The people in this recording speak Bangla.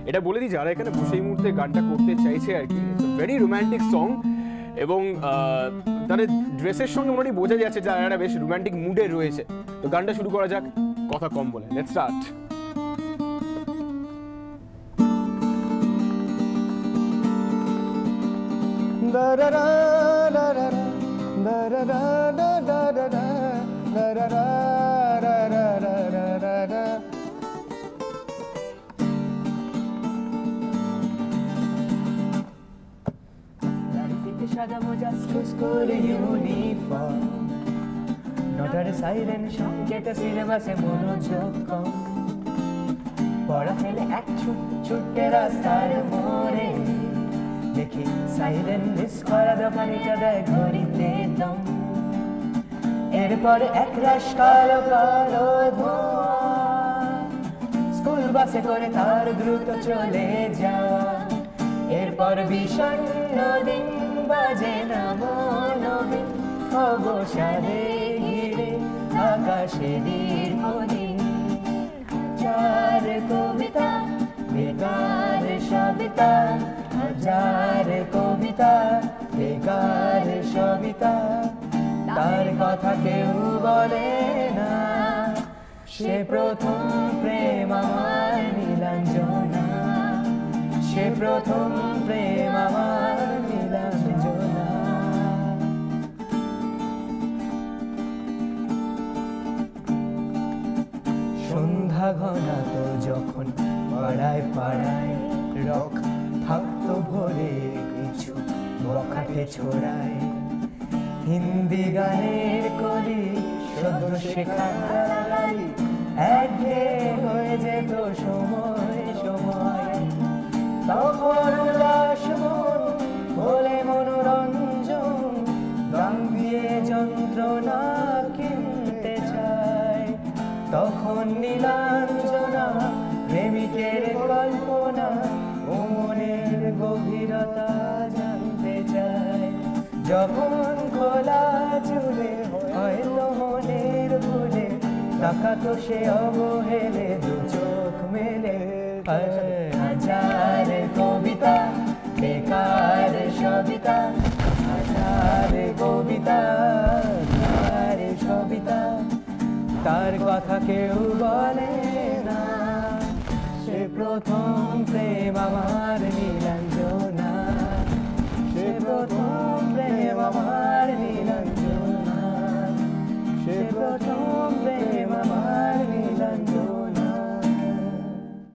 এটা বলে দিই যারা এখানে বসে এই মুহূর্তে গানটা করতে চাইছে আর কি, ভেরি রোম্যান্টিক সং এবং তাদের ড্রেসের সঙ্গে মোটামুটি বোঝা যাচ্ছে যারা একটা বেশ রোম্যান্টিক মুডে রয়েছে। তো গানটা শুরু করা যাক, কথা কম বলে, লেটস স্টার্ট। সাদা মোজা স্কুল ইউনিফর্ম, নটার সাইরেন সংকেত সিলেবাসে মনোযোগ কম, পড়া ফেলে এক ছুটে রাস্তার মোড়ে, দেখি সাইরেন মিস করা দোকানিটা দেয় ঘড়িতে দম, এরপর একরাশ কালো কালো ধোঁয়া, স্কুল বাসে করে তার দ্রুত চলে যাওয়া, এরপর বিষণ্ণ দিন বাজে না মনোবিন, অবসাদে ঘিরে আকাশে দীর্ঘদিন, হাজার কবিতা বেকার সবিতা, হাজার কবিতা বেকার সবিতা, তার কথা কেউ বলে না, সে প্রথম প্রেম আমার নীলাঞ্জনা, সে প্রথম প্রেম আমার নীলাঞ্জনা। সন্ধ্যা ঘনাতো যখন পাড়ায় পাড়ায়, রক থাকতো ভরে কিছু বখাটে ছোড়ায়, হিন্দি গানের কলি সদ্য শেখা একঘেয়ে হয়ে যেত সময় সময়, তখন উল্লাস মন বলে মনোরঞ্জন, দাম দিয়ে যন্ত্রণা কিনতে চায়, তখন নীলাঞ্জনা প্রেমিকের কল্পনা ও মনের গভীরতা জানতে চায়, যখন খোলা চুলে হয়তো মনের ভুলে তাকাতো সে অবহেলে দু চোখ মেলে, হাজার কবিতা বেকার সবিতা, হাজার কবিতা বেকার সবিতা, তার কথা কেউ বলে না, সে প্রথম প্রেম আমার নীলাঞ্জনা, সে প্রথম প্রেম আমার নীলাঞ্জনা, সে প্রথম প্রেম